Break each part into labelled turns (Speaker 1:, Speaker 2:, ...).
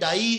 Speaker 1: 2.5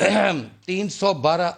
Speaker 2: 312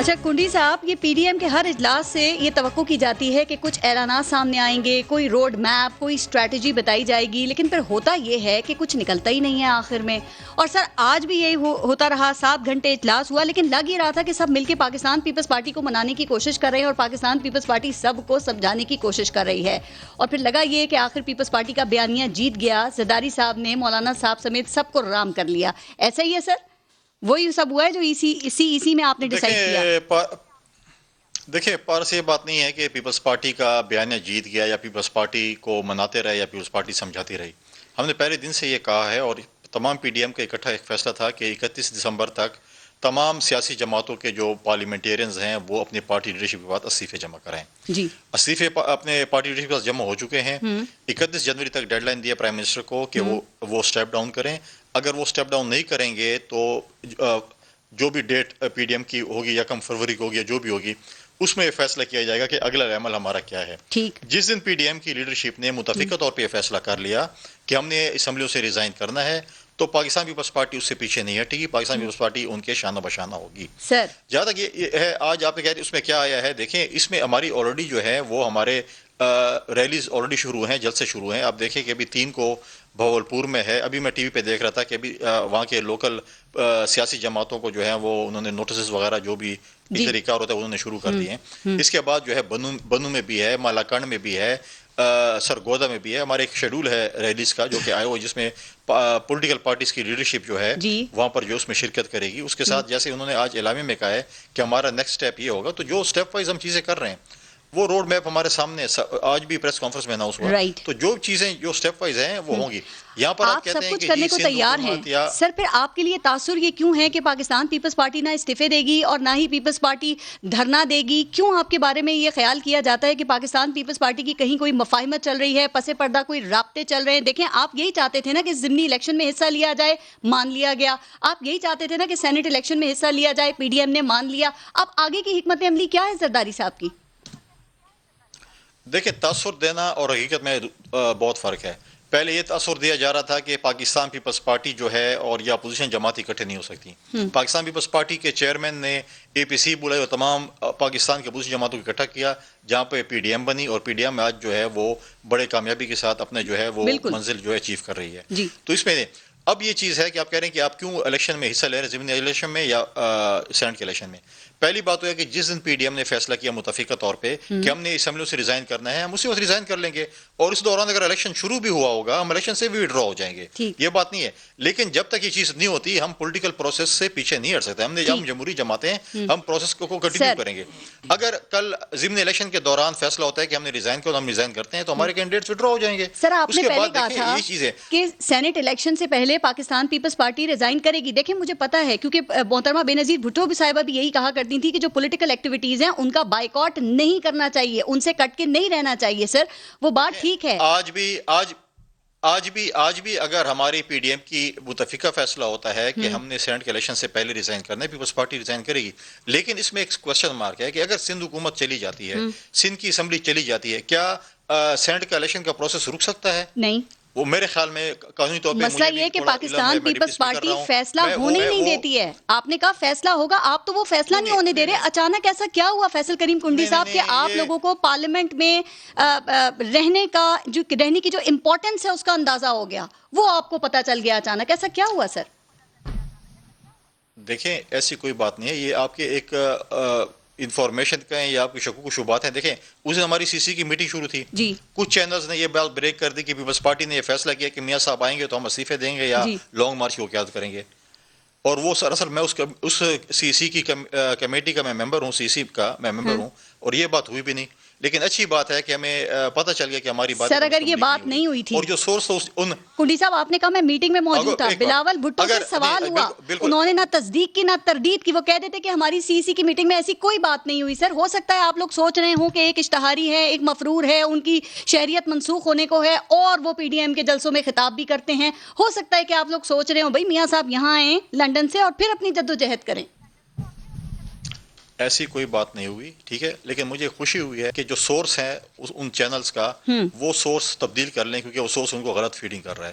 Speaker 3: اچھا کنڈی صاحب، یہ پی ڈی ایم کے ہر اجلاس سے یہ توقع کی جاتی ہے کہ کچھ اعلانات سامنے آئیں گے، کوئی روڈ میپ، کوئی اسٹریٹجی بتائی جائے گی، لیکن پھر ہوتا یہ ہے کہ کچھ نکلتا ہی نہیں ہے آخر میں. اور سر آج بھی یہی ہوتا رہا، 7 گھنٹے اجلاس ہوا، لیکن لگ یہ رہا تھا کہ سب مل کے پاکستان پیپلز پارٹی کو منانے کی کوشش کر رہے ہیں اور پاکستان پیپلز پارٹی سب کو سمجھانے کی کوشش کر رہی ہے. اور پھر لگا یہ کہ آخر پیپلز پارٹی کا بیانیہ جیت گیا، زرداری صاحب نے مولانا صاحب سمیت سب کو رام کر لیا. ایسا ہی ہے سر؟ وہی سب ہوا ہے جو اسی میں آپ نے ڈیسائیڈ کیا؟
Speaker 4: دیکھیں پارس، یہ بات نہیں ہے کہ پیپلز پارٹی کا بیانیہ جیت گیا یا پیپلز پارٹی کو مناتے رہے یا پیپلز پارٹی سمجھاتی رہی. ہم نے پہلے دن سے یہ کہا ہے اور تمام پی ڈی ایم کا اکٹھا ایک فیصلہ تھا کہ 31 دسمبر تک تمام سیاسی جماعتوں کے جو پارلیمنٹیرینز ہیں وہ اپنی پارٹی لیڈرشپ کے بعد استعفے جمع کرائیں. جی استعفے اپنے پارٹی لیڈرشپ کے پاس جمع ہو چکے ہیں. 31 جنوری تک ڈیڈ لائن دیا پرائم منسٹر کو کہ وہ اسٹیپ ڈاؤن کریں. اگر وہ اسٹیپ ڈاؤن نہیں کریں گے تو جو بھی ڈیٹ پی ڈی ایم کی ہوگی یا 1 فروری کو ہوگی یا جو بھی ہوگی اس میں یہ فیصلہ کیا جائے گا کہ اگلا عمل ہمارا کیا ہے. جس دن پی ڈی ایم کی لیڈرشپ نے متفقہ طور پہ یہ فیصلہ کر لیا کہ ہم نے اسمبلیوں سے ریزائن کرنا ہے تو پاکستان پیپلز پارٹی اس سے پیچھے نہیں ہٹے گی. پاکستان پیپلز پارٹی ان کے شانہ بشانہ ہوگی. جہاں تک یہ ہے آج آپ نے کہا اس میں کیا آیا ہے، دیکھیں اس میں ہماری آلریڈی جو ہے وہ ہمارے ریلیز آلریڈی شروع ہیں، جلد سے شروع ہیں. آپ دیکھیں کہ ابھی 3 کو بھاولپور میں ہے. ابھی میں ٹی وی پہ دیکھ رہا تھا کہ ابھی وہاں کے لوکل سیاسی جماعتوں کو جو ہے وہ انہوں نے نوٹسز وغیرہ جو بھی طریقہ ہوتا ہے انہوں نے شروع کر دیے ہیں. اس کے بعد جو ہے بنو میں بھی ہے، مالاکنڈ میں بھی ہے، سرگودا میں بھی ہے. ہمارے ایک شیڈول ہے ریلیز کا جو کہ آئے ہوئے جس میں پولیٹیکل پارٹیز کی لیڈرشپ جو ہے وہاں پر جو اس میں شرکت کرے گی. اس کے ساتھ جیسے انہوں نے آج اعلامیہ میں کہا ہے کہ ہمارا نیکسٹ سٹیپ یہ ہوگا، تو جو سٹیپ وائز ہم چیزیں کر رہے ہیں وہ روڈ میپ ہمارے سامنے آج بھی پریس کانفرنس میں اناؤنس ہوا. تو جو چیزیں جو سٹیپ وائز ہیں وہ ہوں گی. یہاں پر
Speaker 3: آپ سب کچھ کرنے کو تیار ہیں سر، پھر آپ کے لیے تاثر یہ کیوں ہے کہ پاکستان پیپلز پارٹی نہ استعفے دے گی اور نہ ہی پیپلز پارٹی دھرنا دے گی؟ کیوں آپ کے بارے میں یہ خیال کیا جاتا ہے کہ پاکستان پیپلز پارٹی کی کہیں کوئی مفاہمت چل رہی ہے، پس پردہ کوئی رابطے چل رہے ہیں؟ دیکھیں آپ یہی چاہتے تھے نا کہ ضمنی الیکشن میں حصہ لیا جائے، مان لیا گیا. آپ یہی چاہتے تھے نا کہ سینٹ الیکشن میں حصہ لیا جائے، پی ڈی ایم نے مان لیا. اب آگے کی حکمت عملی کیا ہے زرداری صاحب کی؟
Speaker 4: دیکھیں تاثر دینا اور حقیقت میں بہت فرق ہے. پہلے یہ تاثر دیا جا رہا تھا کہ پاکستان پیپلز پارٹی جو ہے اور یہ اپوزیشن جماعت اکٹھے نہیں ہو سکتی. پاکستان پیپلز پارٹی کے چیئرمین نے اے پی سی بلائی اور تمام پاکستان کی اپوزیشن جماعتوں کو اکٹھا کیا جہاں پہ پی ڈی ایم بنی اور پی ڈی ایم آج جو ہے وہ بڑے کامیابی کے ساتھ اپنے جو ہے وہ منزل جو ہے اچیو کر رہی ہے. تو اس میں اب یہ چیز ہے کہ آپ کہہ رہے ہیں کہ آپ کیوں الیکشن میں حصہ لے رہے ہیں، ضمنی الیکشن میں یا سینٹ کے الیکشن میں. پہلی بات ہے کہ جس دن پی ڈی ایم نے فیصلہ کیا متفقہ طور پہ کہ ہم نے اسمبلیوں سے ریزائن کرنا ہے، ہم اسی وقت ریزائن کر لیں گے اور اس دوران اگر الیکشن شروع بھی ہوا ہوگا ہم الیکشن سے بھی وڈرا ہو جائیں گے. یہ بات نہیں ہے. لیکن جب تک یہ چیز نہیں ہوتی ہم پولیٹیکل پروسیس سے پیچھے نہیں ہٹ سکتے. ہم جمہوری جماعتیں ہم پروسیس کو کنٹینیو کریں گے. اگر کل ضمنی الیکشن کے دوران فیصلہ ہوتا ہے کہ ہم نے ریزائن کیا، ہم ریزائن کرتے ہیں تو ہمارے کینڈیڈیٹس وڈرا ہو جائیں گے.
Speaker 3: سر آپ نے پہلے کہا تھا کہ سینٹ الیکشن سے پہلے پاکستان پیپلز پارٹی ریزائن کرے گی. دیکھیں مجھے پتا ہے کیونکہ محترمہ بے نظیر بھٹو بھی صاحبہ بھی یہی کہا کرتی تھی کہ جو پولیٹیکل ایکٹیویٹیز ہیں ان کا بائیکاٹ نہیں کرنا چاہیے، ان سے کٹ کے نہیں رہنا چاہیے. سر وہ بات ٹھیک ہے.
Speaker 4: آج بھی اگر ہماری پی ڈی ایم کی متفقہ فیصلہ ہوتا ہے کہ ہم نے سینٹ کے الیکشن سے پہلے ریزائن کرنا ہے، پیپلز پارٹی ریزائن کرے گی. لیکن اس میں ایک کوشچن مارک ہے کہ اگر سندھ حکومت چلی جاتی ہے، سندھ کی اسمبلی چلی جاتی ہے، کیا سینٹ کا الیکشن کا پروسیس رک سکتا ہے؟
Speaker 3: نہیں.
Speaker 4: وہ میرے خیال میں قانونی طور پہ
Speaker 3: مسئلہ یہ کہ پاکستان پیپلز پارٹی فیصلہ ہونے ہی نہیں دیتی ہے. آپ نے کہا فیصلہ ہوگا، آپ تو وہ فیصلہ نہیں ہونے دے رہے. اچانک ایسا کیا ہوا فیصل کریم کنڈی صاحب کہ آپ لوگوں کو پارلیمنٹ میں رہنے کی جو امپورٹنس ہے اس کا اندازہ ہو گیا، وہ آپ کو پتا چل گیا اچانک؟ ایسا کیا ہوا سر؟
Speaker 4: دیکھیں ایسی کوئی بات نہیں ہے. یہ آپ کے ایک انفارمیشن کہیں یا آپ کی شکوک و شبہات ہیں. دیکھیں اس دن ہماری سی سی کی میٹنگ شروع تھی. کچھ چینلز نے یہ بات بریک کر دی کہ پیپلز پارٹی نے یہ فیصلہ کیا کہ میاں صاحب آئیں گے تو ہم استعفے دیں گے یا لانگ مارچ کی قیادت کریں گے. اور وہ سراصل میں اس سی سی کی کمیٹی کا میں ممبر ہوں، سی سی کا میں ممبر ہوں، اور یہ بات ہوئی بھی نہیں. لیکن اچھی بات ہے کہ ہمیں پتہ چل گیا کہ ہماری بات
Speaker 3: سر اگر یہ بات نہیں ہوئی تھی
Speaker 4: اور جو سورس ان
Speaker 3: کنڈی صاحب آپ نے کہا میں میٹنگ میں موجود تھا، بلاول بھٹو سے سوال ہوا، انہوں نے نہ تصدیق کی نہ تردید کی. وہ کہہ دیتے کہ ہماری سی سی کی میٹنگ میں ایسی کوئی بات نہیں ہوئی. سر ہو سکتا ہے آپ لوگ سوچ رہے ہوں کہ ایک اشتہاری ہے، ایک مفرور ہے، ان کی شہریت منسوخ ہونے کو ہے اور وہ پی ڈی ایم کے جلسوں میں خطاب بھی کرتے ہیں. ہو سکتا ہے کہ آپ لوگ سوچ رہے ہوں بھائی میاں صاحب یہاں آئیں لنڈن سے اور پھر اپنی جدوجہد کریں.
Speaker 4: ایسی کوئی بات نہیں ہوئی، ٹھیک ہے. لیکن مجھے خوشی ہوئی ہے کہ جو سورس ہے ان چینلز کا وہ سورس تبدیل کر لیں کیونکہ وہ سورس ان کو غلط فیڈنگ کر رہا ہے.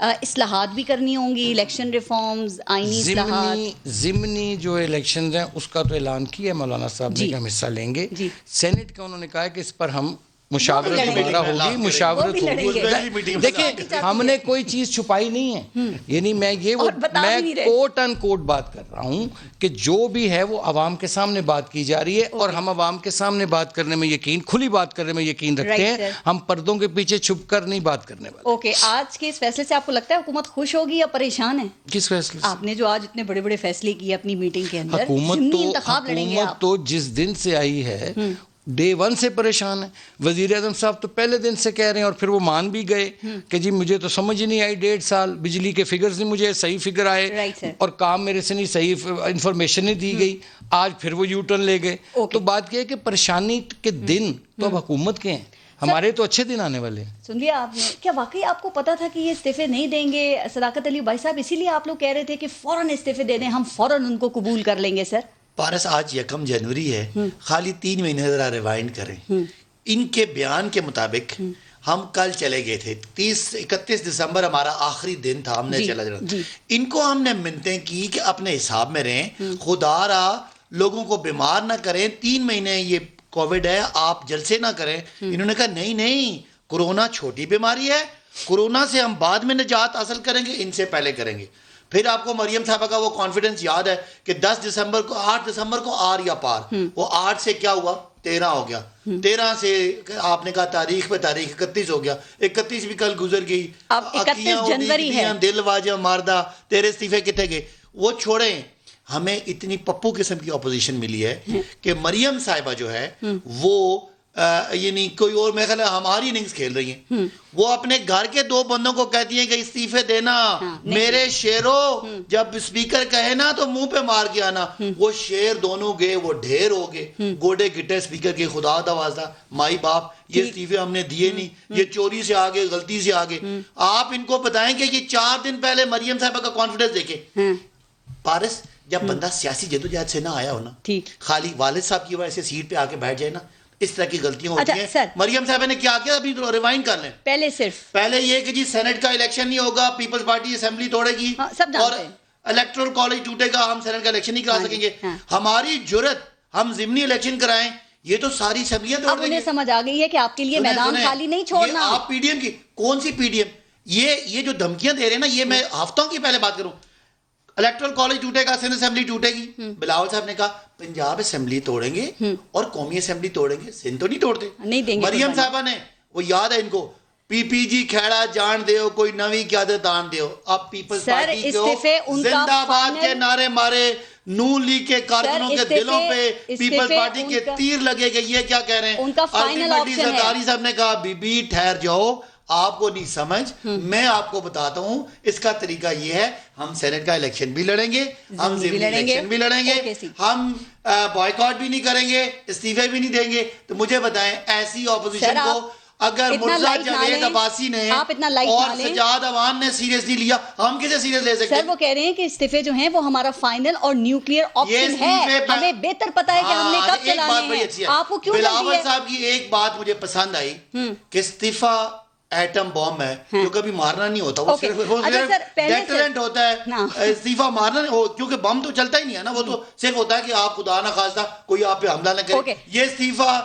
Speaker 3: اصلاحات بھی کرنی ہوں گی, الیکشن ریفارمز, آئینی اصلاحات.
Speaker 2: ضمنی جو الیکشنز ہیں اس کا تو اعلان کیا ہے مولانا صاحب نے کہ ہم حصہ لیں گے. سینٹ کا انہوں نے کہا ہے کہ اس پر ہم مشاورت دوبارہ ہوگی, مشاورت ہوگی. دیکھیں ہم نے کوئی چیز چھپائی نہیں ہے, یعنی میں کوٹ ان کوٹ بات کر رہا ہوں کہ جو بھی ہے وہ عوام کے سامنے بات کی جا رہی ہے, اور ہم عوام کے سامنے بات کرنے میں کھلی بات کرنے میں یقین رکھتے ہیں, ہم پردوں کے پیچھے چھپ کر نہیں بات کرنے والے.
Speaker 3: اوکے, آج کے اس فیصلے سے آپ کو لگتا ہے حکومت خوش ہوگی یا پریشان ہے؟
Speaker 2: کس فیصلے سے؟
Speaker 3: آپ نے جو آج اتنے بڑے بڑے فیصلے کیے اپنی میٹنگ کے اندر.
Speaker 2: حکومت تو جس دن سے آئی ہے ڈے ون سے پریشان ہے. وزیر اعظم صاحب تو پہلے دن سے کہہ رہے ہیں, اور پھر وہ مان بھی گئے کہ جی مجھے تو سمجھ ہی نہیں آئی 1.5 سال, بجلی کے فگرز نہیں مجھے صحیح فگر آئے, اور کام میرے سے نہیں صحیح انفارمیشن نہیں دی گئی. آج پھر وہ یو ٹرن لے گئے. تو بات یہ ہے کہ پریشانی کے دن تو اب حکومت کے ہیں, ہمارے تو اچھے دن آنے والے ہیں.
Speaker 3: سن لیا آپ نے, کیا واقعی آپ کو پتا تھا کہ یہ استعفے نہیں دیں گے صداقت علی بھائی صاحب, اسی لیے آپ لوگ کہہ رہے تھے کہ فوراً استعفے دے دیں, ہم فوراً ان کو قبول کر لیں گے؟ سر
Speaker 1: پارس آج 1 جنوری ہے, خالی 3 مہینے ذرا ریوائنڈ کریں. ان کے بیان کے مطابق ہم کل چلے گئے تھے, 31 دسمبر ہمارا آخری دن تھا, ہم نے چلا جانا. ان کو ہم نے منتیں کی کہ اپنے حساب میں رہیں, خدا را لوگوں کو بیمار نہ کریں, 3 مہینے یہ کووڈ ہے, آپ جلسے نہ کریں. انہوں نے کہا نہیں, کورونا چھوٹی بیماری ہے, کورونا سے ہم بعد میں نجات حاصل کریں گے, ان سے پہلے کریں گے. پھر آپ کو مریم صاحبہ کا وہ کانفیڈنس یاد ہے کہ 8 دسمبر کو آر یا پار, وہ 8 سے کیا ہوا 13 ہو گیا, 13 سے آپ نے کہا تاریخ پہ تاریخ 31 ہو گیا, 31 بھی کل گزر گئی.
Speaker 3: اب 31 جنوری ہے,
Speaker 1: دل واجہ ماردہ تیرے استعفے کتنے گئے. وہ چھوڑیں, ہمیں اتنی پپو قسم کی اپوزیشن ملی ہے کہ مریم صاحبہ جو ہے وہ یعنی کوئی اور میں خیال ہے ہماری اننگز کھیل رہی ہیں. وہ اپنے گھر کے 2 بندوں کو کہتی ہیں کہ استعفے دینا, میرے شیرو جب اسپیکر کہے نا تو منہ پہ مار کے آنا. وہ شیر دونوں گئے, وہ ڈھیر ہو گئے, گوڈے گٹے اسپیکر کے, خدا دوازدہ مائی باپ, یہ استعفے ہم نے دیے نہیں, یہ چوری سے آگے, غلطی سے آگے. آپ ان کو بتائیں کہ یہ 4 دن پہلے مریم صاحبہ کا کانفیڈنس دیکھیں. پارس جب بندہ سیاسی جدوجہد سے نہ آیا ہو نا, خالی والد صاحب کی وجہ سے سیٹ پہ آ کے بیٹھ جائے نا, اس طرح کی غلطیاں ہوتی ہیں. مریم صاحبہ نے کیا کیا ابھی ریوائنڈ کر لیں. پہلے یہ کہ جی سینٹ کا الیکشن نہیں ہوگا, پیپلز پارٹی اسمبلی توڑے گی, اور الیکٹرل کالج ٹوٹے گا, ہم سینٹ کا الیکشن نہیں کرا سکیں گے. ہماری جرت, ہم ضمنی الیکشن کرائیں, یہ تو ساری اسمبلیاں توڑ دیں گے.
Speaker 3: انہیں سمجھ آ گئی ہے کہ آپ کے لیے میدان خالی نہیں چھوڑنا.
Speaker 1: آپ پی ڈی ایم کی, کون سی پی ڈی ایم, یہ جو دھمکیاں دے رہے ہیں نا, یہ میں ہفتوں کی پہلے بات کروں. الیکٹرل کالج ٹوٹے گا, سندھ اسمبلی ٹوٹے گی. بلاول صاحب نے کہا پنجاب اسمبلی توڑیں گے اور قومی اسمبلی توڑیں گے, سندھ تو نہیں توڑتے. مریم صاحبہ نے, وہ یاد ہے ان کو, پی پی جی کھیڑا جان دیو, کوئی نوی قیادت آن دیو. اب پیپلز پارٹی کو زندہ باد کے نعرے مارے, نون لیگ کے کارکنوں کے دلوں پہ پیپلز پارٹی کے تیر لگے گئے. یہ کیا کہہ رہے ہیں, الٹیمیٹلی زرداری صاحب نے کہا بی بی ٹھہر جاؤ, آپ کو نہیں سمجھ, میں آپ کو بتاتا ہوں. اس کا طریقہ یہ ہے, ہم سینٹ کا الیکشن بھی لڑیں گے, ہم ضمنی الیکشن بھی لڑیں گے, ہم بائیکاٹ بھی نہیں کریں گے, استعفے بھی نہیں دیں گے. تو مجھے بتائیں ایسی اپوزیشن کو اگر مرزا جاوید عباسی نے اور سجاد عوان نے سیریس نہیں لیا, ہم کسے سیریس لے سکتے ہیں؟
Speaker 3: سر وہ کہہ رہے ہیں کہ استعفے جو ہیں وہ ہمارا فائنل اور نیوکلیئر آپشن ہے, ہمیں بہتر پتا ہے کہ ہم نے کب چلانے ہیں. آپ کو کیوں
Speaker 1: بلاول صاحب کی ایک بات مجھے پسند آئی کہ استعفیٰ ایٹم بم ہے, جو کبھی مارنا نہیں ہوتا, وہ صرف ڈیٹرنٹ ہوتا ہے. استعفیٰ مارنا نہیں, کیونکہ بم تو چلتا ہی نہیں ہے نا, وہ تو صرف ہوتا ہے کہ آپ خدا نہ خواستہ کوئی آپ پہ حملہ نہ کرے. یہ استعفیٰ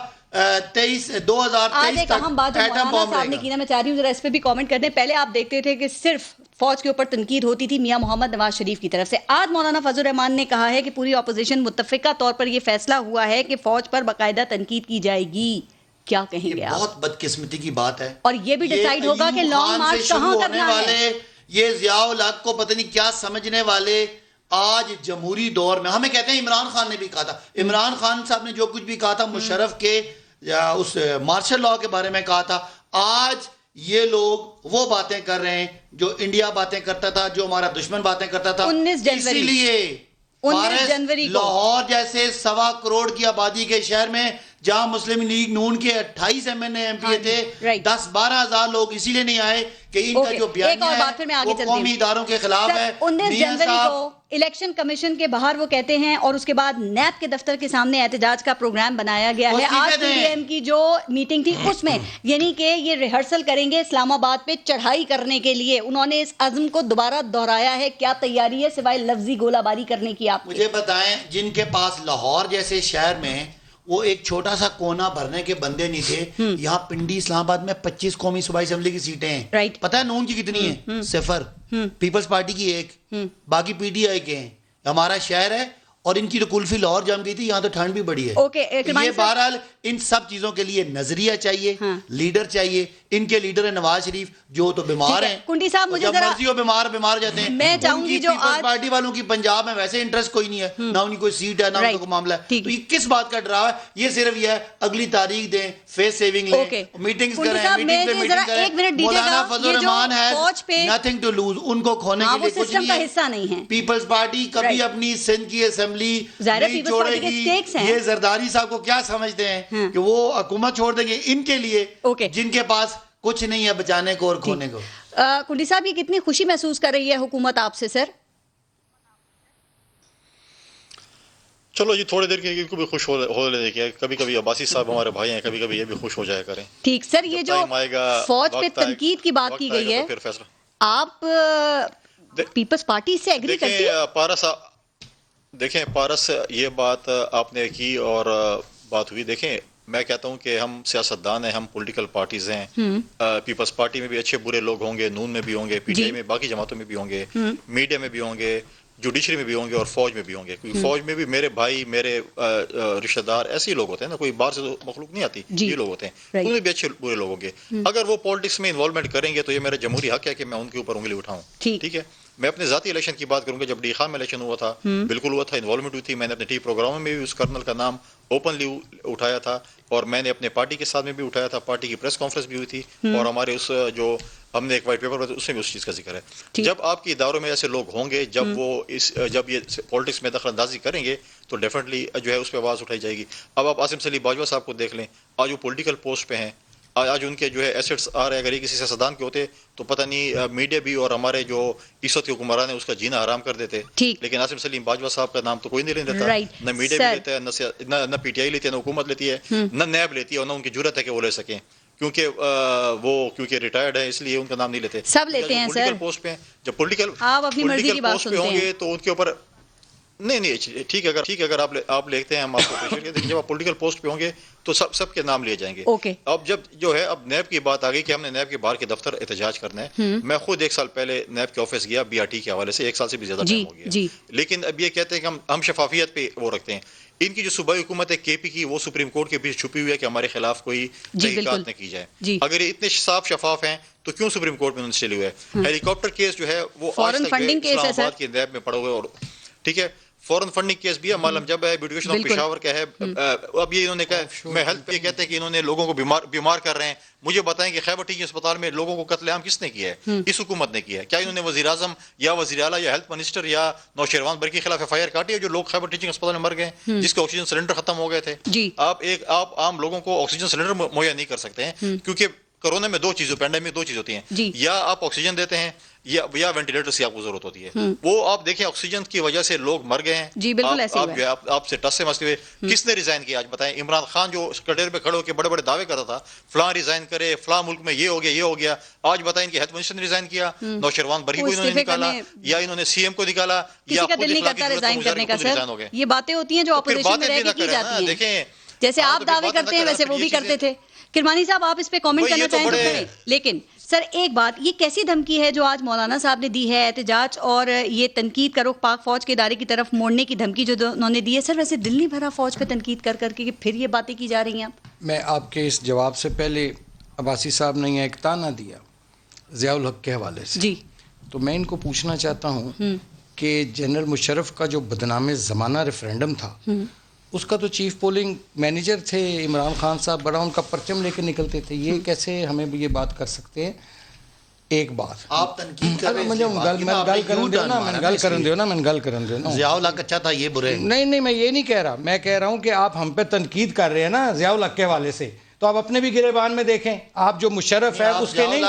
Speaker 1: 2023 تک
Speaker 3: ہم بات مولانا صاحب نے کی نا, میں چاہ رہی ہوں ذرا اس پہ بھی کامنٹ کر دیں. پہلے آپ دیکھتے تھے کہ صرف فوج کے اوپر تنقید ہوتی تھی میاں محمد نواز شریف کی طرف سے. آج مولانا فضل الرحمان نے کہا ہے کہ پوری اپوزیشن متفقہ طور پر یہ فیصلہ ہوا ہے کہ فوج پر باقاعدہ تنقید کی جائے گی. کیا کہیں گے آپ؟
Speaker 1: بہت بدقسمتی کی بات ہے,
Speaker 3: اور یہ بھی ڈیسائیڈ ہوگا کہ لانگ مارچ کہاں کرنا ہے.
Speaker 1: یہ ضیاء الحق کو پتہ نہیں کیا سمجھنے والے آج جمہوری دور میں, ہمیں کہتے ہیں عمران خان نے بھی کہا تھا, عمران خان صاحب نے جو کچھ بھی کہا تھا مشرف کے اس مارشل لاء کے بارے میں کہا تھا, آج یہ لوگ وہ باتیں کر رہے ہیں جو انڈیا باتیں کرتا تھا, جو ہمارا دشمن باتیں کرتا تھا.
Speaker 3: 19 جنوری,
Speaker 1: اسی لیے لاہور جیسے 1.25 کروڑ کی آبادی کے شہر میں جہاں مسلم لیگ نون کے 28 MNA تھے, 10-12 ہزار لوگ اسی لیے نہیں آئے کہ ان کا جو بیانیہ ہے وہ قومی اداروں کے خلاف ہے.
Speaker 3: 19 جنوری کو الیکشن کمیشن کے باہر وہ کہتے ہیں, اور اس کے بعد نیب کے دفتر کے سامنے احتجاج کا پروگرام بنایا گیا ہے. آج PDM کی جو میٹنگ تھی اس میں یعنی کہ یہ ریہرسل کریں گے اسلام آباد پہ چڑھائی کرنے کے لیے, انہوں نے اس عزم کو دوبارہ دہرایا ہے. کیا تیاری ہے سوائے لفظی گولہ باری کرنے کی؟ آپ
Speaker 1: مجھے بتائیں, جن کے پاس لاہور جیسے شہر میں وہ ایک چھوٹا سا کونا بھرنے کے بندے نہیں تھے, یہاں پنڈی اسلام آباد میں 25 قومی صوبائی اسمبلی کی سیٹیں ہیں. پتہ ہے نون کی کتنی ہیں؟ 0. پیپلز پارٹی کی 1, باقی PTI کے ہیں. ہمارا شہر ہے اور ان کی تو کلفی لاہور جم گئی تھی, یہاں تو ٹھنڈ بھی بڑی ہے. یہ بہرحال ان سب چیزوں کے لیے نظریہ چاہیے, لیڈر چاہیے. ان کے لیڈر ہیں نواز شریف جو تو بیمار ہیں,
Speaker 3: کنڈی صاحب مجھے ذرا
Speaker 1: مرضی ہو بیمار جاتے ہیں.
Speaker 3: میں چاہوں گی جو
Speaker 1: پیپلز پارٹی والوں کی پنجاب میں ویسے انٹرسٹ کوئی نہیں ہے, نہ ان کی کوئی سیٹ ہے نہ ان کا کوئی معاملہ ہے, تو یہ کس بات کا ڈراوا ہے؟ یہ صرف یہ ہے اگلی تاریخ دیں, فیس سیونگ لیں, میٹنگز کریں, میٹنگ کریں. مولانا فضل الرحمان ہے نتھنگ ٹو لوز, ان کو کھونے کے لیے کچھ نہیں ہے. پیپلز پارٹی کبھی اپنی سندھ کی اسمبلی نہیں چھوڑے گی. یہ زرداری صاحب کو کیا سمجھتے ہیں کہ وہ حکومت چھوڑ دیں گے ان کے لیے جن کے پاس کچھ نہیں ہے بچانے کو اور کھونے کو؟
Speaker 3: کنڈی صاحب, یہ کتنی خوشی محسوس کر رہی ہے حکومت آپ سے؟ سر
Speaker 4: چلو جی تھوڑی دیر کے ان کو بھی خوش ہو لے دیکھیں, کبھی کبھی عباسی صاحب ہمارے بھائی ہیں, کبھی کبھی یہ بھی خوش ہو جایا کریں.
Speaker 3: ٹھیک سر, یہ جو فوج پہ تنقید کی بات کی گئی ہے, آپ پیپلز پارٹی سے ایگری کرتی ہیں؟
Speaker 4: دیکھیں پارس, یہ بات آپ نے کی اور بات ہوئی. دیکھیں میں کہتا ہوں کہ ہم سیاستدان ہیں, ہم پولیٹیکل پارٹیز ہیں. پیپلز پارٹی میں بھی اچھے برے لوگ ہوں گے, نون میں بھی ہوں گے, PTI میں, باقی جماعتوں میں بھی ہوں گے, میڈیا میں بھی ہوں گے, جوڈیشری میں بھی ہوں گے, اور فوج میں بھی ہوں گے. کیونکہ فوج میں بھی میرے بھائی, میرے رشتہ دار ایسے ہی لوگ ہوتے ہیں نا, کوئی باہر سے مخلوق نہیں آتی, یہ لوگ ہوتے ہیں. ان میں بھی اچھے برے لوگ ہوں گے. اگر وہ پالیٹکس میں انوالومنٹ کریں گے تو یہ میرا جمہوری حق ہے کہ میں ان کے اوپر انگلی اٹھاؤں. ٹھیک ہے, میں اپنے ذاتی الیکشن کی بات کروں گا. جب ڈی خان میں الیکشن ہوا تھا, بالکل ہوا تھا, انوالومنٹ ہوئی تھی. میں نے اپنے ٹی پروگراموں میں بھی اس کرنل کا نام اوپنلی اٹھایا تھا, اور میں نے اپنے پارٹی کے ساتھ میں بھی اٹھایا تھا. پارٹی کی پریس کانفرنس بھی ہوئی تھی, اور ہمارے اس جو ہم نے ایک وائٹ پیپر اس میں بھی اس چیز کا ذکر ہے. جب آپ کے اداروں میں ایسے لوگ ہوں گے, جب یہ پالیٹکس میں دخل اندازی کریں گے تو ڈیفینیٹلی جو ہے اس پہ آواز اٹھائی جائے گی. اب آپ عاصم سلیم باجوہ صاحب کو دیکھ لیں, آج وہ پولیٹیکل پوسٹ پہ ہیں, آج ان کے جو ہے ایسٹس آ رہے ہیں. اگر یہ کسی سیاستدان کے ہوتے تو پتہ نہیں میڈیا بھی اور ہمارے جو اس وقت کے حکمران ہیں اس کا جینا حرام کر دیتے. لیکن عاصم سلیم باجوہ صاحب کا نام تو کوئی نہیں لیتا, نہ میڈیا بھی لیتا ہے, نہ PTI لیتی ہے, نہ حکومت لیتی ہے, نہ نیب لیتی ہے, اور نہ ان کی جرت ہے کہ وہ لے سکیں, کیونکہ ریٹائرڈ ہے اس لیے ان کا نام نہیں لیتے.
Speaker 3: سب لیتے ہیں سر
Speaker 4: پوسٹ پہ. جب پولیٹیکل
Speaker 3: پوسٹ
Speaker 4: پہ ہوں گے تو ان کے اوپر نہیں ٹھیک ہے, اگر آپ لکھتے ہیں ہم آپ کو پیش کریں. جب آپ پولیٹیکل پوسٹ پہ ہوں گے تو سب کے نام لیے جائیں گے. اب جب جو ہے اب نیب کی بات آ گئی کہ ہم نے نیب کے باہر کے دفتر احتجاج کرنا ہے. میں خود 1 سال پہلے نیب کے آفس گیا, BRT کے حوالے سے, 1 سال سے بھی زیادہ ٹائم ہو گیا. لیکن اب یہ کہتے ہیں کہ ہم شفافیت پہ وہ رکھتے ہیں. ان کی جو صوبائی حکومت ہے KP کی, وہ سپریم کورٹ کے پیچھے چھپی ہوئی ہے کہ ہمارے خلاف کوئی تحقیقات نہ کی جائے. اگر یہ اتنے صاف شفاف ہیں تو کیوں سپریم کورٹ میں ان سے چلے ہوئے ہیں؟ ہیلی کاپٹر کیس جو ہے وہ آج تک اسلام آباد کے نیب میں پڑا ہوئے. اور ٹھیک ہے, فورن فنڈنگ کیس بھی ہے, معلوم جب ہے ایجوکیشن آف پشاور کا ہے. اب یہ انہوں نے کہا, میں ہیلتھ پہ کہتے ہیں کہ انہوں نے لوگوں کو بیمار کر رہے ہیں. مجھے بتائیں کہ خیبر ٹیچنگ اسپتال میں لوگوں کو قتل عام کس نے کیا ہے؟ اس حکومت نے کیا ہے. کیا انہوں نے وزیر اعظم یا وزیر اعلیٰ یا ہیلتھ منسٹر یا نوشیروان برقی کے خلاف FIR کاٹی ہے جو لوگ خیبر ٹیچنگ اسپتال میں مر گئے ہیں, جس کے آکسیجن سلنڈر ختم ہو گئے تھے؟ آپ عام لوگوں کو آکسیجن سلنڈر مہیا نہیں کر سکتے ہیں, کیونکہ کورونا میں 2 چیزیں, پینڈیمک 2 چیز ہوتی ہیں, یا آپ آکسیجن دیتے ہیں یا وینٹیلیٹر کی آپ کو ضرورت ہوتی ہے. وہ آپ دیکھیں آکسیجن کی وجہ سے لوگ مر گئے ہیں.
Speaker 3: جی بالکل ایسے ہی ہے.
Speaker 4: آپ سے ٹس سے مسئلے ہوئے, کس نے ریزائن کیا آج بتائیں؟ عمران خان جو کٹہرے پہ کھڑے ہو کے بڑے بڑے دعوے کرتا تھا, فلاں ریزائن کرے, فلاں ملک میں یہ ہو گیا. آج بتائیں کہ ہیلتھ منسٹر نے ریزائن کیا, نوشیروان برقی کو انہوں نے نکالا, یا انہوں نے CM کو نکالا, یا
Speaker 3: دل نہیں کرتا ریزائن کرنے کا. سر یہ باتیں ہوتی ہیں جو اپوزیشن میں رہ کے کی جاتی ہیں.
Speaker 4: دیکھیں
Speaker 3: جیسے آپ دعوے کرتے ہیں ویسے وہ بھی کرتے تھے. کرمانی صاحب آپ اس پہ کامنٹ کرنا چاہیں تو کریں. لیکن سر ایک بات, یہ کیسی دھمکی ہے جو آج مولانا صاحب نے دی ہے, احتجاج اور یہ تنقید کرو پاک فوج کے ادارے کی طرف موڑنے کی دھمکی جو انہوں نے دی ہے؟ سر ویسے دل نہیں بھرا فوج پہ تنقید کر کے کہ پھر یہ باتیں کی جا رہی ہیں؟
Speaker 2: میں آپ کے اس جواب سے پہلے عباسی صاحب نے ایک تانا دیا ضیاء الحق کے حوالے سے,
Speaker 3: جی
Speaker 2: تو میں ان کو پوچھنا چاہتا ہوں کہ جنرل مشرف کا جو بدنام زمانہ ریفرینڈم تھا, اس کا تو چیف پولنگ مینیجر تھے عمران خان صاحب, بڑا ان کا پرچم لے کے نکلتے تھے. یہ کیسے ہمیں یہ بات کر سکتے ہیں؟ ایک بات
Speaker 1: آپ تنقید کر رہے ہیں
Speaker 2: مجھے گل کرن دینا
Speaker 1: ضیاء الحق اچھا تھا یہ برے
Speaker 2: نہیں میں یہ نہیں کہہ رہا, میں کہہ رہا ہوں کہ آپ ہم پہ تنقید کر رہے ہیں نا ضیاء الحق کے حوالے سے, تو آپ اپنے بھی گریبان میں دیکھیں. آپ جو مشرف ہے اس کے نہیں,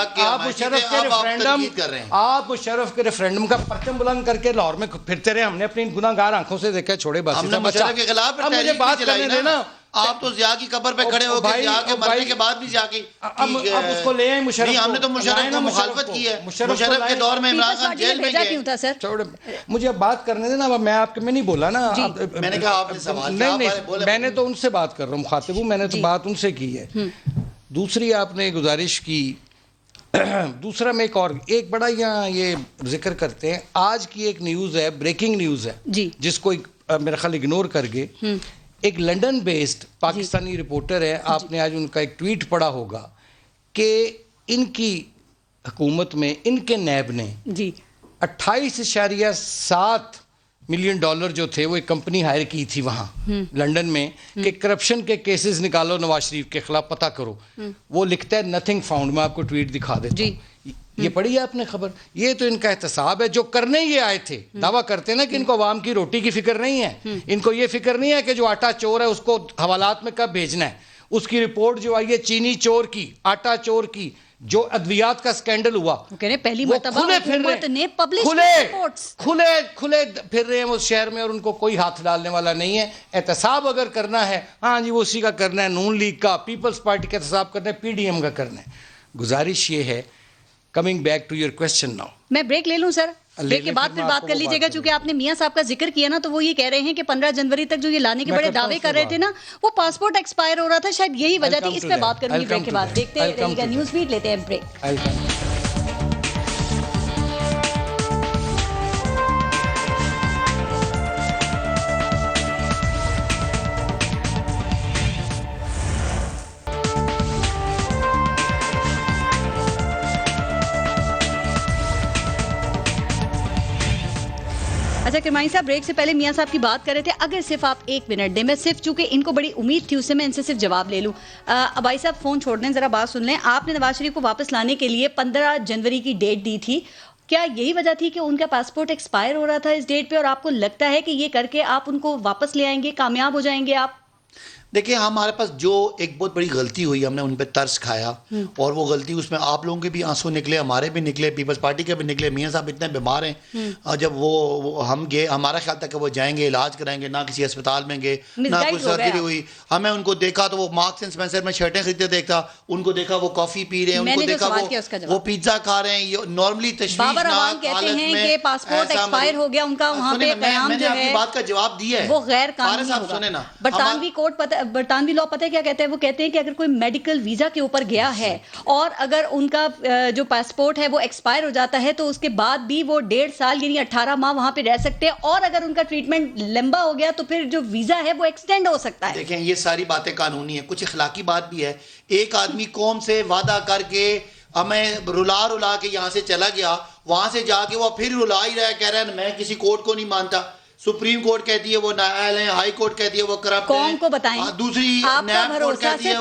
Speaker 2: آپ مشرف کے ریفرینڈم کا پرچم بلند کر کے لاہور میں پھرتے رہے, ہم نے اپنی گناہ گار آنکھوں سے دیکھا. چھوڑے بس,
Speaker 1: ہم نے مشرف کے خلاف
Speaker 2: اب مجھے بات کرنے دینا.
Speaker 1: آپ تو ضیاء کی قبر پہ کھڑے ہو کے ضیاء کے مرنے کے بعد بھی ضیاء کی
Speaker 2: اب اس کو لے آئیں مشرف.
Speaker 1: نہیں, ہم نے تو مشرف کو مخالفت کی ہے. مشرف کے دور میں عمران خان جیل میں گئے.
Speaker 2: چھوڑے, مجھے اب بات کرنے دینا. اب میں آپ کے میں نہیں بولا نا,
Speaker 1: میں نے کہا آپ نے سوال
Speaker 2: نہیں, میں نے تو ان سے بات کر رہا ہوں, مخاطب ہوں, میں نے تو بات ان سے کی ہے. دوسری آپ نے گزارش کی, دوسرا میں ایک بڑا یہاں یہ ذکر کرتے ہیں. آج کی ایک نیوز ہے, بریکنگ نیوز ہے, جس کو میرا خیال اگنور کر گئے. ایک لنڈن بیسڈ پاکستانی رپورٹر ہے, آپ نے آج ان کا ایک ٹویٹ پڑھا ہوگا کہ ان کی حکومت میں ان کے نیب نے 28.7 ملین ڈالر جو تھے وہ ایک کمپنی ہائر کی تھی وہاں لنڈن میں کہ کرپشن کے کیسز نکالو نواز شریف کے خلاف, پتہ کرو. وہ لکھتا ہے نتھنگ فاؤنڈ. میں آپ کو ٹویٹ دکھا دیتا ہوں. یہ پڑھی ہے آپ نے خبر؟ یہ تو ان کا احتساب ہے. جو کرنے یہ آئے تھے, دعویٰ کرتے ہیں نا کہ ان کو عوام کی روٹی کی فکر نہیں ہے, ان کو یہ فکر نہیں ہے کہ جو آٹا چور ہے اس کو حوالات میں کب بھیجنا ہے. اس کی رپورٹ جو آئی ہے چینی چور کی, آٹا چور کی, جو ادویات کا سکینڈل ہوا,
Speaker 3: پہلی مرتبہ حکومت نے پبلش
Speaker 2: کھلے پھر رہے ہیں اس شہر میں, اور ان کو کوئی ہاتھ ڈالنے والا نہیں ہے. احتساب اگر کرنا ہے, ہاں جی وہ اسی کا کرنا ہے, نون لیگ کا, پیپلز پارٹی کا احتساب کرنا ہے, پی ڈی ایم کا کرنا ہے. گزارش یہ ہے, coming back to your question now.
Speaker 3: میں بریک لے لوں سر, بریک کے بعد پھر بات کر لیجیے گا, چونکہ آپ نے میاں صاحب کا ذکر کیا نا, تو وہ یہ کہہ رہے ہیں کہ 15 جنوری تک جو یہ لانے کے بڑے دعوے کر رہے تھے نا, وہ پاسپورٹ ایکسپائر ہو رہا تھا, شاید یہی وجہ تھی. اس پہ بات کروں گی بریک کے بعد. دیکھتے رہیے گا نیوز بیٹ, لیتے ہیں بریک. اچھا کرمانی صاحب, بریک سے پہلے میاں صاحب کی بات کر رہے تھے, اگر صرف آپ 1 منٹ دیں, میں صرف چونکہ ان کو بڑی امید تھی اس سے میں ان سے صرف جواب لے لوں. ابائی صاحب فون چھوڑ دیں, ذرا بات سن لیں. آپ نے نواز شریف کو واپس لانے کے لیے 15 جنوری کی ڈیٹ دی تھی, کیا یہی وجہ تھی کہ ان کا پاسپورٹ ایکسپائر ہو رہا تھا اس ڈیٹ پہ, اور آپ کو لگتا ہے کہ یہ کر کے آپ ان کو واپس لے آئیں گے, کامیاب ہو جائیں گے آپ؟
Speaker 1: دیکھیں, ہمارے پاس جو ایک بہت بڑی غلطی ہوئی, ہم نے ان پہ ترس کھایا, اور وہ غلطی اس میں آپ لوگوں کے بھی آنسو نکلے, ہمارے بھی نکلے, پیپلز پارٹی کے بھی نکلے. میاں صاحب اتنے بیمار ہیں, جب وہ ہم گئے, ہمارا خیال تھا کہ وہ جائیں گے علاج کرائیں گے, نہ کسی اسپتال میں گئے, نہ کوئی سرجری ہوئی. ہمیں ان کو دیکھا تو وہ مارکس اینڈ اسپینسر میں شرٹیں خریدتے دیکھتا, ان کو دیکھا وہ کافی پی رہے ہیں, ان کو دیکھا وہ پیزا کھا رہے ہیں. نارملی
Speaker 3: تشویشناک کہتے ہیں کہ پاسپورٹ ایکسپائر ہو گیا ان کا, وہاں پہ پیغام جو ہے
Speaker 1: بات کا جواب دیا ہے,
Speaker 3: وہ غیر قانونی ہوگا. برطانوی کوڈ, برطانوی لا پتہ ہے کیا کہتے ہیں؟ وہ کہتے ہیں کہ اگر کوئی میڈیکل ویزا کے اوپر گیا ہے اور اگر ان کا جو پاسپورٹ ہے وہ ایکسپائر ہو جاتا ہے تو اس کے بعد بھی وہ 1.5 سال یعنی 18 ماہ وہاں پہ رہ سکتے ہیں, اور اگر ان کا ٹریٹمنٹ لمبا ہو گیا تو پھر جو ویزا ہے وہ ایکسٹینڈ ہو سکتا ہے.
Speaker 1: دیکھیں, یہ ساری باتیں قانونی ہیں, کچھ اخلاقی بات بھی ہے. ایک آدمی قوم سے وعدہ کر کے ہمیں رلا کے یہاں سے چلا گیا, وہاں سے جا کے وہ پھر رلا ہی رہا ہے, کہہ رہا ہے میں کسی کورٹ کو نہیں مانتا. سپریم کورٹ کہتی ہے وہ نااہل ہیں, ہائی کورٹ کہتی ہے وہ کرپٹ ہیں,
Speaker 3: قوم کو بتائیں.
Speaker 1: دوسری نیب کورٹ کہتی ہے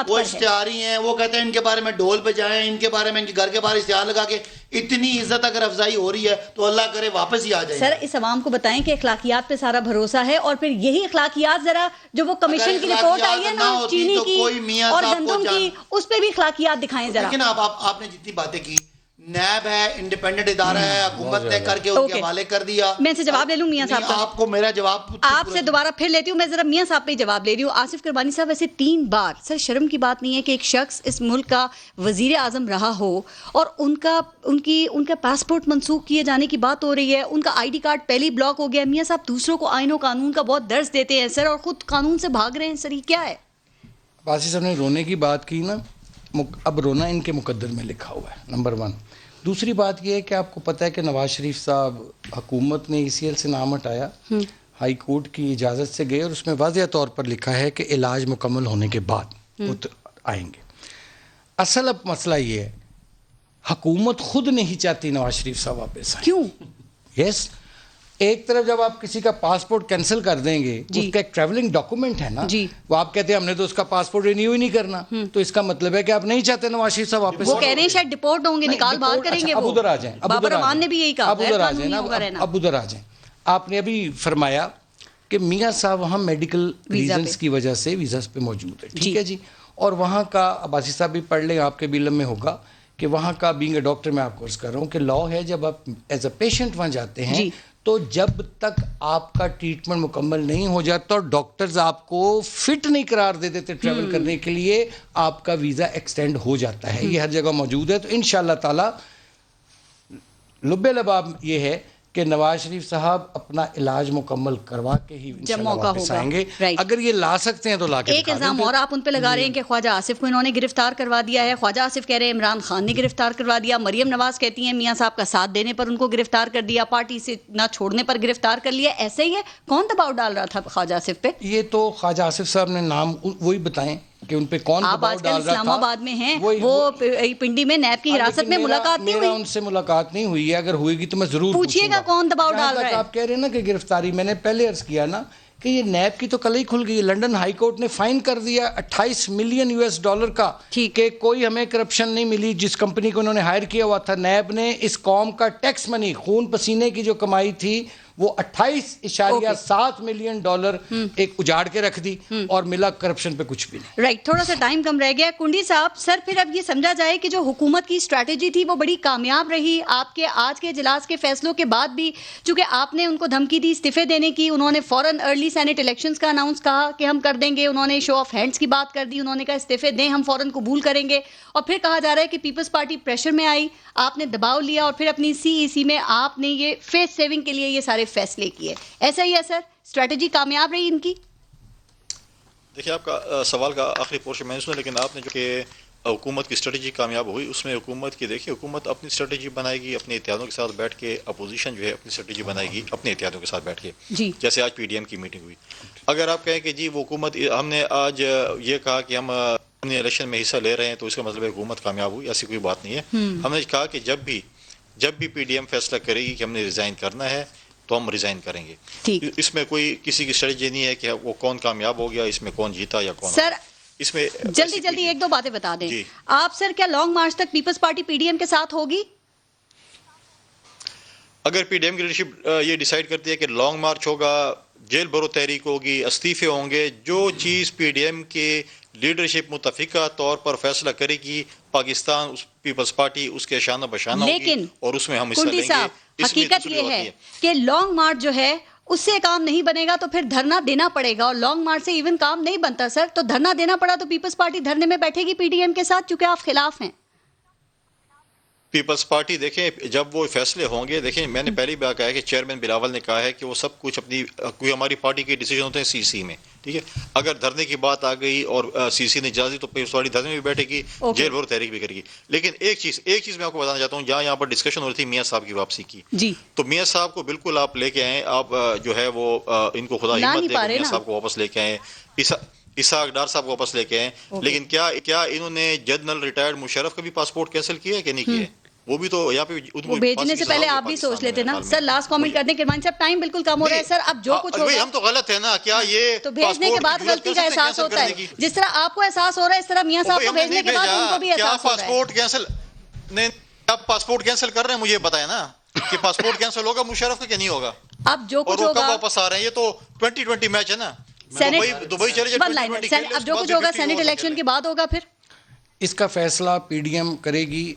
Speaker 1: وہ اشتہاری ہیں, وہ کہتے ہیں ان کے بارے میں ڈھول بجائیں, ان کے بارے میں ان کے گھر کے باہر اشتہار لگا کے. اتنی عزت اگر افزائی ہو رہی ہے تو اللہ کرے واپس ہی آ جائیں.
Speaker 3: سر اس عوام کو بتائیں کہ اخلاقیات پہ سارا بھروسہ ہے, اور پھر یہی اخلاقیات ذرا جو وہ کمیشن کی رپورٹ آئی ہے نا چینی کی اور گندم کی, اس پہ بھی اخلاقیات دکھائیں ذرا.
Speaker 1: لیکن آپ نے جتنی باتیں کی, نیب ہے, انڈیپینڈنٹ ادارہ ہے, حکومت نے کر کے ان کے حوالے کر دیا.
Speaker 3: میں ان سے جواب لے لوں میاں صاحب کا,
Speaker 1: آپ کو میرا جواب
Speaker 3: آپ سے دوبارہ پھر لیتی ہوں. میں ذرا میاں صاحب پہ ہی جواب لے رہی ہوں. آصف کربانی صاحب, ویسے 3 بار سر شرم کی بات نہیں ہے کہ ایک شخص اس ملک کا وزیر اعظم رہا ہو اور ان کا پاسپورٹ منسوخ کیے جانے کی بات ہو رہی ہے, ان کا ID کارڈ پہلے ہی بلاک ہو گیا. میاں صاحب دوسروں کو آئین و قانون کا بہت درس دیتے ہیں سر, اور خود قانون سے بھاگ رہے ہیں سر, یہ کیا ہے؟
Speaker 2: باسی صاحب نے رونے کی بات کی نا, اب رونا ان کے مقدر میں لکھا ہوا ہے, نمبر 1. دوسری بات یہ ہے کہ آپ کو پتہ ہے کہ نواز شریف صاحب حکومت نے ECL سے نام ہٹایا, ہائی کورٹ کی اجازت سے گئے, اور اس میں واضح طور پر لکھا ہے کہ علاج مکمل ہونے کے بعد وہ آئیں گے. اصل اب مسئلہ یہ ہے, حکومت خود نہیں چاہتی نواز شریف صاحب واپس آئیں.
Speaker 3: کیوں؟
Speaker 2: یس, ایک طرف جب آپ کسی کا پاسپورٹ کینسل کر دیں گے، اس کا ایک ٹریولنگ ڈاکومنٹ ہے نا، وہ آپ کہتے ہیں ہم نے تو اس کا پاسپورٹ رینیو ہی نہیں کرنا، تو اس کا مطلب ہے کہ آپ نہیں چاہتے نواز شریف صاحب واپس.
Speaker 3: وہ کہہ رہے ہیں شاید ڈپورٹ ہوں گے، نکال باہر کریں گے.
Speaker 2: اب ادھر آ جائیں،
Speaker 3: بابر رحمان نے بھی یہی کہا،
Speaker 2: اب ادھر آ جائیں نا، اب ادھر آ جائیں. آپ نے ابھی فرمایا کہ میاں صاحب وہاں میڈیکل ریزنز کی وجہ سے ویزاز پہ موجود ہے، ٹھیک ہے جی. اور وہاں کا عباسی صاحب بھی پڑھ لیں، آپ کے بھی علم میں ہوگا کہ وہاں کا بینگ اے ڈاکٹر میں آپ کو عرض کر رہا ہوں کہ لا ہے جب آپ ایز اے پیشنٹ وہاں جاتے ہیں تو جب تک آپ کا ٹریٹمنٹ مکمل نہیں ہو جاتا اور ڈاکٹرز آپ کو فٹ نہیں قرار دے دیتے ٹریول کرنے کے لیے، آپ کا ویزا ایکسٹینڈ ہو جاتا ہے. یہ ہر جگہ موجود ہے. تو انشاءاللہ تعالی لب لباب یہ ہے کہ نواز شریف صاحب اپنا علاج مکمل کروا کے ہی انشاءاللہ واپس آئیں گے. اگر یہ لا سکتے ہیں تو لا کے
Speaker 3: ایک الزام اور آپ ان پہ لگا رہے ہیں کہ خواجہ آصف کو انہوں نے گرفتار کروا دیا ہے. خواجہ آصف کہہ رہے ہیں عمران خان نے گرفتار کروا دیا. مریم نواز کہتی ہیں میاں صاحب کا ساتھ دینے پر ان کو گرفتار کر دیا، پارٹی سے نہ چھوڑنے پر گرفتار کر لیا. ایسے ہی ہے؟ کون دباؤ ڈال رہا تھا خواجہ آصف پہ؟
Speaker 2: یہ تو خواجہ آصف صاحب نے نام وہی بتائیں کہ ان پہ کون
Speaker 3: آپ آج کل اسلام آباد میں ہیں، وہ پنڈی میں نیب کی حراست میں ملاقات نہیں ہوئی؟
Speaker 2: میرا ان سے ملاقات نہیں ہوئی ہے، اگر ہوئے گی تو میں ضرور
Speaker 3: پوچھیے گا کون دباؤ ڈال رہا ہے.
Speaker 2: آپ کہہ رہے ہیں نا کہ گرفتاری، میں نے پہلے عرض کیا نا کہ یہ نیب کی تو کل ہی کھل گئی. لنڈن ہائی کورٹ نے فائن کر دیا $28 ملین کا کہ کوئی ہمیں کرپشن نہیں ملی. جس کمپنی کو انہوں نے ہائر کیا ہوا تھا نیب نے، اس قوم کا ٹیکس منی، خون پسینے کی جو کمائی تھی وہ $28.7 ملین ایک اجاڑ کے رکھ دی اور ملا کرپشن پہ کچھ بھی نہیں.
Speaker 3: رائٹ، تھوڑا سا ٹائم کم رہ گیا. کنڈی صاحب سر، پھر اب یہ سمجھا جائے کہ جو حکومت کی اسٹریٹجی تھی وہ بڑی کامیاب رہی. آپ کے آج کے اجلاس کے فیصلوں کے بعد بھی چونکہ آپ نے ان کو دھمکی دی استعفے دینے کی، انہوں نے فوراً ارلی سینٹ الیکشنز کا اناؤنس کہا کہ ہم کر دیں گے. انہوں نے شو آف ہینڈز کی بات کر دی، انہوں نے کہا استعفے دیں ہم فوراً قبول کریں گے. اور پھر کہا جا رہا ہے کہ پیپلز پارٹی پریشر میں آئی، آپ نے دباؤ لیا اور پھر اپنی CEC میں آپ نے یہ فیس سیونگ کے لیے یہ سارے فیصلے کیے. ایسا ہی ہے سر؟ اسٹریٹجی کامیاب رہی ان کی؟
Speaker 4: دیکھیے آپ کا سوال کا آخری پورشن میں نے سنا، لیکن آپ نے جو کہ حکومت کی اسٹریٹجی کامیاب ہوئی، اس میں حکومت کی دیکھیے حکومت اپنی اسٹریٹجی بنائے گی اپنے اتحادوں کے ساتھ بیٹھ کے، اپوزیشن جو ہے اپنی اسٹریٹجی بنائے گی اپنے اتحادوں کے ساتھ بیٹھ کے. جیسے آج PDM کی میٹنگ ہوئی. اگر آپ کہیں کہ جی وہ حکومت، ہم نے آج یہ کہا کہ ہم اپنے الیکشن میں حصہ لے رہے ہیں تو اس کا مطلب ہے حکومت کامیاب ہوئی، ایسی کوئی بات نہیں ہے. ہم نے کہا کہ جب بھی PDM فیصلہ کرے گی کہ ہم نے ریزائن کرنا ہے تو ہم ریزائن کریں گے. اس میں کوئی کسی کی اسٹریٹجی نہیں ہے کہ وہ کون کامیاب ہو گیا، اس میں کون جیتا یا کون.
Speaker 3: سر
Speaker 4: اس میں
Speaker 3: جلدی ایک دو باتیں بتا دیں آپ سر. کیا لانگ مارچ تک پیپلز پارٹی PDM کے ساتھ ہوگی؟
Speaker 4: اگر PDM کی لیڈرشپ یہ ڈیسائیڈ کرتی ہے کہ لانگ مارچ ہوگا، جیل بھرو تحریک ہوگی، استعفے ہوں گے، جو چیز PDM کے لیڈرشپ متفقہ طور پر فیصلہ کرے گی، پاکستان پیپلز پارٹی اس کے شانہ بشانہ ہوگی اور اس میں ہم حصہ لیں گے.
Speaker 3: حقیقت یہ ہے کہ لانگ مارچ جو ہے اس سے کام نہیں بنے گا تو پھر دھرنا دینا پڑے گا، اور لانگ مارچ سے ایون کام نہیں بنتا سر. تو دھرنا دینا پڑا تو پیپلز پارٹی دھرنے میں بیٹھے گی PDM کے ساتھ، چونکہ آپ خلاف ہیں.
Speaker 4: پیپلز پارٹی دیکھیں جب وہ فیصلے ہوں گے، دیکھیں میں نے پہلی بار کہا ہے کہ چیئرمین بلاول نے کہا ہے کہ وہ سب کچھ اپنی کوئی ہماری پارٹی کے ڈیسیجن ہوتے ہیں CC میں، ٹھیک ہے. اگر دھرنے کی بات آ گئی اور CC نے اجازت دی تو پیپلز پارٹی دھرنے میں بھی بیٹھے گی، جیل بھرو تحریک بھی کرے گی. لیکن ایک چیز میں آپ کو بتانا چاہتا ہوں، جہاں یہاں پر ڈسکشن ہو رہی تھی میاں صاحب کی واپسی کی، تو میاں صاحب کو بالکل آپ لے کے آئیں، آپ جو ہے وہ ان کو خدا ہمت دے میاں صاحب کو واپس لے کے آئیں، اسحاق ڈار صاحب کو واپس لے کے آئیں. لیکن کیا انہوں نے جنرل ریٹائرڈ مشرف کا بھی پاسپورٹ کینسل کیا ہے کہ نہیں کیا ہے؟ وہ بھی تو یہاں پہ
Speaker 3: وہ بھیجنے سے پہلے آپ بھی سوچ لیتے نا. سر لاسٹ کامنٹ کر دیں کرمان صاحب، ٹائم بالکل کم ہو رہا ہے سر. اب جو کچھ ہوگا
Speaker 4: ہم تو غلط ہے نا، کیا یہ
Speaker 3: تو بھیجنے کے بعد غلطی کا احساس ہوتا ہے؟ جس طرح آپ کو احساس ہو رہا ہے اس طرح میاں صاحب کو بھیجنے کے بعد ان کو بھی احساس ہو رہا ہے.
Speaker 4: آپ پاسپورٹ کینسل کر رہے ہیں، مجھے بتائیں نا کہ پاسپورٹ کینسل ہوگا مشرف کا کہ نہیں ہوگا؟
Speaker 3: اب جو کچھ ہوگا
Speaker 4: واپس آ رہے ہیں، یہ تو 2020 میچ ہے نا. دبئی چلے جائے،
Speaker 3: اب جو کچھ ہوگا سینٹ الیکشن کے بعد ہوگا. پھر
Speaker 2: اس کا فیصلہ PDM کرے گی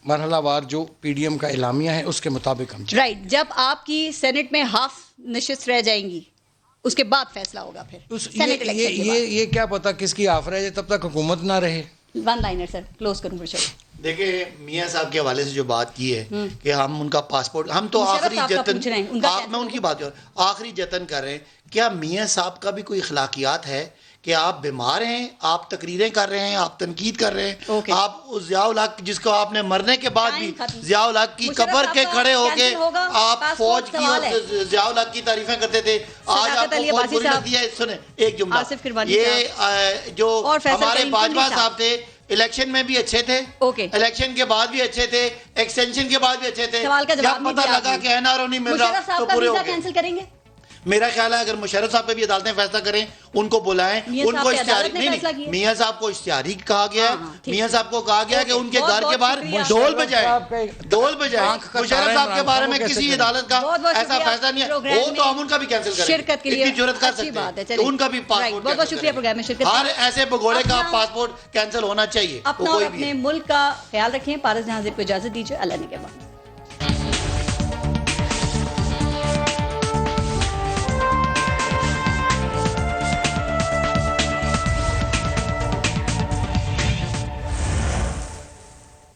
Speaker 2: مرحلہ وار، جو PDM کا اعلامیہ ہے اس کے مطابق ہم
Speaker 3: رائٹ. جب آپ کی سینٹ میں ہاف نشست رہ جائیں گی اس کے بعد فیصلہ ہوگا. پھر
Speaker 2: یہ کیا پتا کس کی آفر ہے، تب تک حکومت نہ رہے.
Speaker 3: ون لائنر سر کلوز کروں.
Speaker 1: دیکھیں میاں صاحب کے حوالے سے جو بات کی ہے کہ ہم ان کا پاسپورٹ، ہم تو آخری جتن، میں ان کی بات کر رہا ہوں، آخری جتن کر رہے ہیں. کیا میاں صاحب کا بھی کوئی اخلاقیات ہے کہ آپ بیمار ہیں، آپ تقریریں کر رہے ہیں، آپ تنقید کر رہے ہیں، آپ ضیاء الحق جس کو آپ نے مرنے کے بعد بھی ضیاء الحق کی قبر کے کھڑے ہو کے آپ فوج کی اور ضیاء الحق کی تعریفیں کرتے تھے، آج آپ کو بہت بری لگتی ہے. سنیں ایک جملہ، یہ جو ہمارے باجوہ صاحب تھے الیکشن میں بھی اچھے تھے, الیکشن کے بعد بھی اچھے تھے, ایکسٹینشن کے بعد بھی اچھے تھے.
Speaker 3: سوال کا جواب
Speaker 1: جب پتہ لگا کہ NRO نہیں مل رہا تو پورے ہو گئے.
Speaker 3: کینسل کریں گے؟
Speaker 1: میرا خیال ہے اگر مشرف صاحب پہ بھی عدالتیں فیصلہ کریں, ان کو بلائیں, ان کو اشتہاری نہیں, میاں صاحب کو اشتہاری کہا گیا ہے, میاں صاحب کو کہا گیا ہے کہ ان کے گھر کے باہر ڈول بجائے, ڈول بجائے. مشرف صاحب کے بارے میں کسی عدالت کا ایسا فیصلہ نہیں ہے, وہ تو ہم ان کا بھی کینسل کریں,
Speaker 3: شرکت کے لیے
Speaker 1: اتنی جرات کر سکتے ہیں ان کا بھی پاسپورٹ.
Speaker 3: بہت بہت شکریہ پروگرام میں شرکت.
Speaker 1: ہر ایسے بگوڑے کا پاسپورٹ کینسل ہونا چاہیے.
Speaker 3: اپنا اور اپنے ملک کا خیال رکھیں. پارس جہاں زیب کو اجازت دیجیے. اللہ نگہبان.